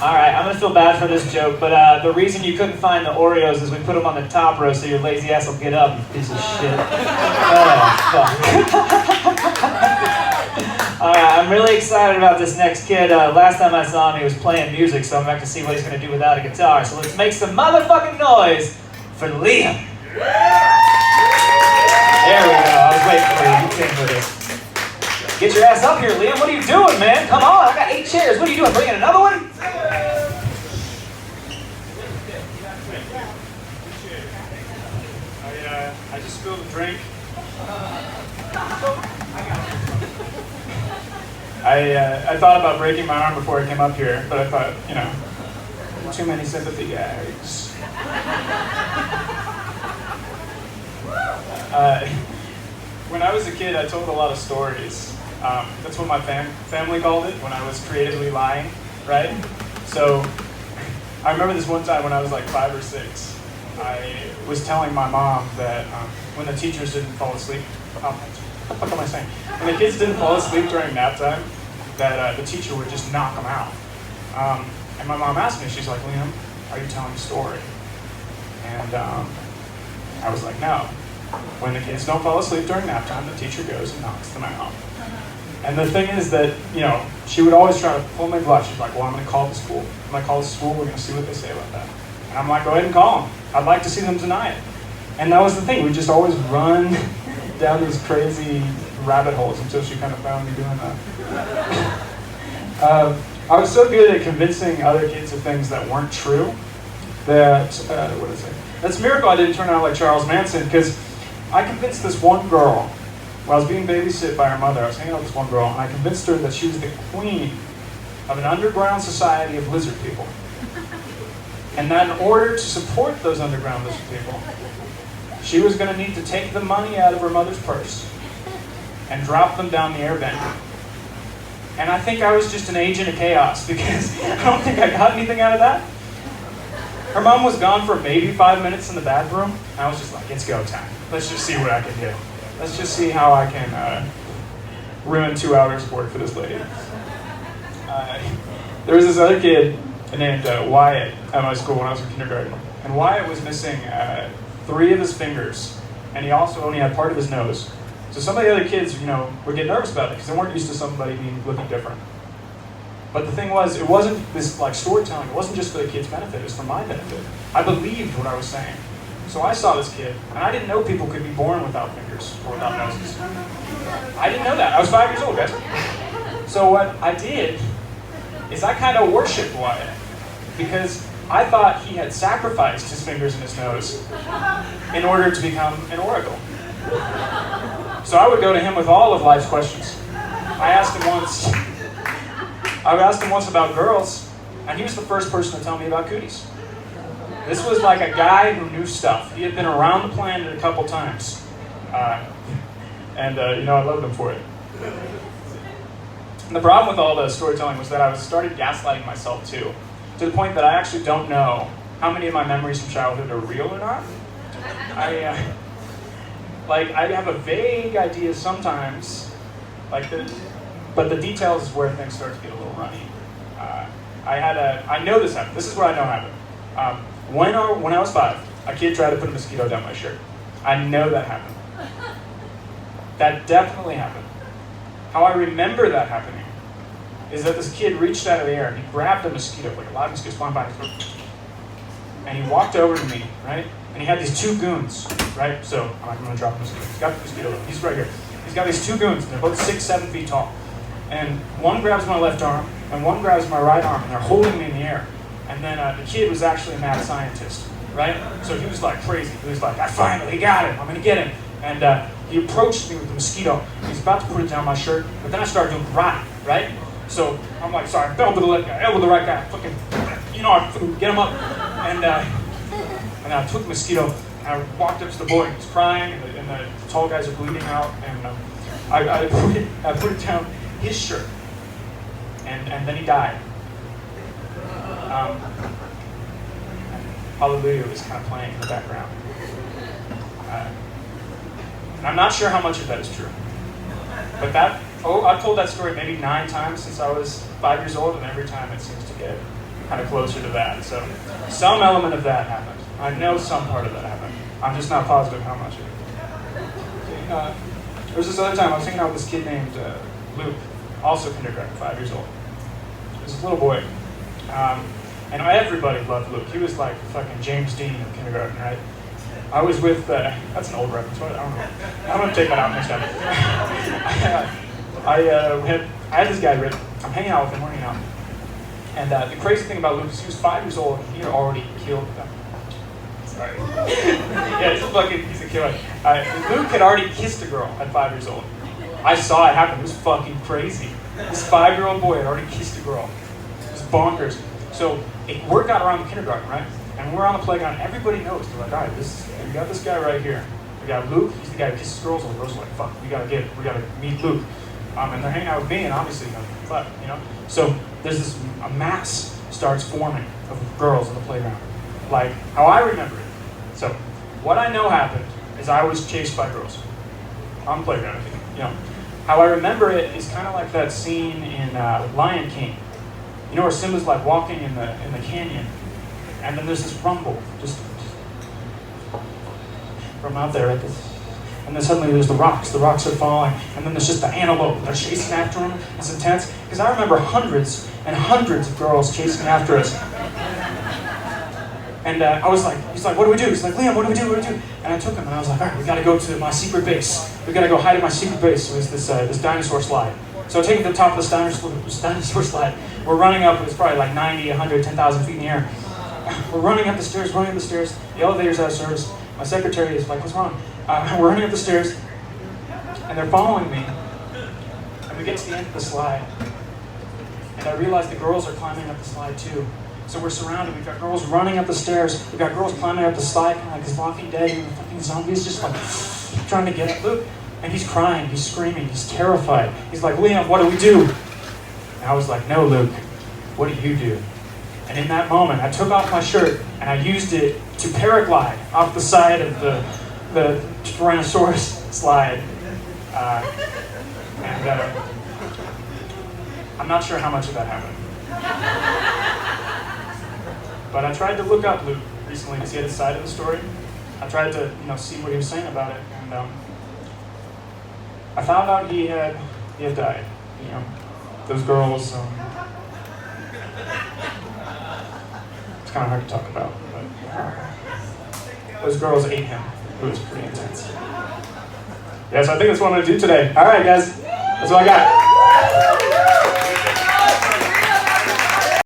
Alright, I'm gonna feel bad for this joke, but the reason you couldn't find the Oreos is we put them on the top row so your lazy ass will get up, you piece of shit. Oh, fuck. Alright, I'm really excited about this next kid. Last time I saw him, he was playing music, so I'm back to see what he's gonna do without a guitar. So let's make some motherfucking noise for Liam. There we go, I was waiting for you. You came for this. Get your ass up here, Liam. What are you doing, man? Come on, I got 8 chairs. What are you doing, bringing another one? I just spilled a drink. I thought about breaking my arm before I came up here, but I thought, you know, too many sympathy gags. When I was a kid, I told a lot of stories. That's what my family called it, when I was creatively lying, right? So I remember this one time when I was like 5 or 6. I was telling my mom that when the teachers didn't fall asleep, what the fuck am I saying? When the kids didn't fall asleep during nap time, that the teacher would just knock them out. And my mom asked me, she's like, Liam, are you telling a story? And I was like, no. When the kids don't fall asleep during nap time, the teacher goes and knocks them out. And the thing is that, you know, she would always try to pull my bluff. She's like, well, I'm going to call the school. I'm going to call the school. We're going to see what they say about that. And I'm like, go ahead and call them. I'd like to see them deny it. And that was the thing. We'd just always run down these crazy rabbit holes until she kind of found me doing that. I was so good at convincing other kids of things that weren't true that, what is it? That's a miracle I didn't turn out like Charles Manson, because I convinced this one girl, while I was being babysit by her mother, I was hanging out with this one girl, and I convinced her that she was the queen of an underground society of lizard people. And that in order to support those underground lizard people, she was going to need to take the money out of her mother's purse and drop them down the air vent. And I think I was just an agent of chaos, because I don't think I got anything out of that. Her mom was gone for maybe 5 minutes in the bathroom. I was just like, it's go time. Let's just see what I can do. Let's just see how I can ruin 2 hours of work for this lady. There was this other kid named Wyatt at my school when I was in kindergarten. And Wyatt was missing 3 of his fingers. And he also only had part of his nose. So some of the other kids, you know, would get nervous about it because they weren't used to somebody looking different. But the thing was, it wasn't this like storytelling. It wasn't just for the kid's benefit. It was for my benefit. I believed what I was saying. So I saw this kid, and I didn't know people could be born without fingers or without noses. I didn't know that. I was 5 years old, guys. So what I did is I kind of worshipped Wyatt, because I thought he had sacrificed his fingers and his nose in order to become an oracle. So I would go to him with all of life's questions. I asked him once about girls, and he was the first person to tell me about cooties. This was like a guy who knew stuff. He had been around the planet a couple times. You know, I loved him for it. And the problem with all the storytelling was that I started gaslighting myself too, to the point that I actually don't know how many of my memories from childhood are real or not. I have a vague idea sometimes, but the details is where things start to get a little runny. I know this happened. This is what I know happened. When I was 5, a kid tried to put a mosquito down my shirt. I know that happened. That definitely happened. How I remember that happening is that this kid reached out of the air and he grabbed a mosquito, like a lot of mosquitoes flying by, and he walked over to me, right? And he had these 2 goons, right? So I'm going to drop the mosquito. He's got the mosquito. He's right here. He's got these 2 goons. They're both 6, 7 feet tall. And one grabs my left arm, and one grabs my right arm, and they're holding me in the air. And then the kid was actually a mad scientist, right? So he was like crazy. He was like, I finally got him. I'm going to get him. And he approached me with the mosquito. He's about to put it down my shirt, but then I started doing karate, right? So I'm like, sorry, elbow the left guy, elbow the right guy. Fucking, you know, I fucking get him up. And I took the mosquito, and I walked up to the boy. He's crying, and the tall guys are bleeding out. And I put it down his shirt. And then he died. Hallelujah was kind of playing in the background. And I'm not sure how much of that is true. But I've told that story maybe 9 times since I was 5 years old, and every time it seems to get kind of closer to that. So some element of that happened. I know some part of that happened. I'm just not positive how much of it. There was this other time I was hanging out with this kid named Luke, also kindergarten, 5 years old. He was a little boy. And everybody loved Luke. He was like fucking James Dean of kindergarten, right? I was with, that's an old reference, I don't know. I'm gonna take that out next time. I had this guy, Rick. I'm hanging out with him, we're hanging out. And the crazy thing about Luke is he was 5 years old and he had already killed them. Sorry. Yeah, he's a killer. Luke had already kissed a girl at 5 years old. I saw it happen, it was fucking crazy. This 5-year-old boy had already kissed a girl. It was bonkers. So word got around the kindergarten, right? And we're on the playground, everybody knows. They're like, all right, we got this guy right here. We got Luke, he's the guy who kisses girls, and the girls are like, fuck, we gotta meet Luke. And they're hanging out with me, and obviously, fuck, So there's a mass starts forming of girls on the playground. Like, how I remember it. So, what I know happened is I was chased by girls on the playground, How I remember it is kind of like that scene in Lion King. Where Simba's like walking in the canyon, and then there's this rumble, just from out there, and then suddenly there's the rocks are falling, and then there's just the antelope, they're chasing after him. It's intense, because I remember hundreds and hundreds of girls chasing after us. And he's like, what do we do? He's like, Liam, what do we do? And I took him, and I was like, all right, we gotta go to my secret base. We gotta go hide in my secret base. So it was this dinosaur slide. So I take him to the top of this dinosaur slide. We're running up, it was probably like 90, 100, 10,000 feet in the air. We're running up the stairs. The elevator's out of service. My secretary is like, what's wrong? We're running up the stairs, and they're following me. And we get to the end of the slide, and I realize the girls are climbing up the slide too. So we're surrounded. We've got girls running up the stairs. We've got girls climbing up the slide, kind of like this Walking Dead, fucking zombies, just like trying to get at Luke. And he's crying, he's screaming, he's terrified. He's like, Liam, what do we do? And I was like, no, Luke, what do you do? And in that moment, I took off my shirt and I used it to paraglide off the side of the Tyrannosaurus slide. I'm not sure how much of that happened. But I tried to look up Luke recently to see his side of the story. I tried to, see what he was saying about it, and I found out he had died. Those girls. It's kind of hard to talk about, but those girls ate him. It was pretty intense. Yeah, so I think that's what I'm gonna do today. All right, guys, that's what I got.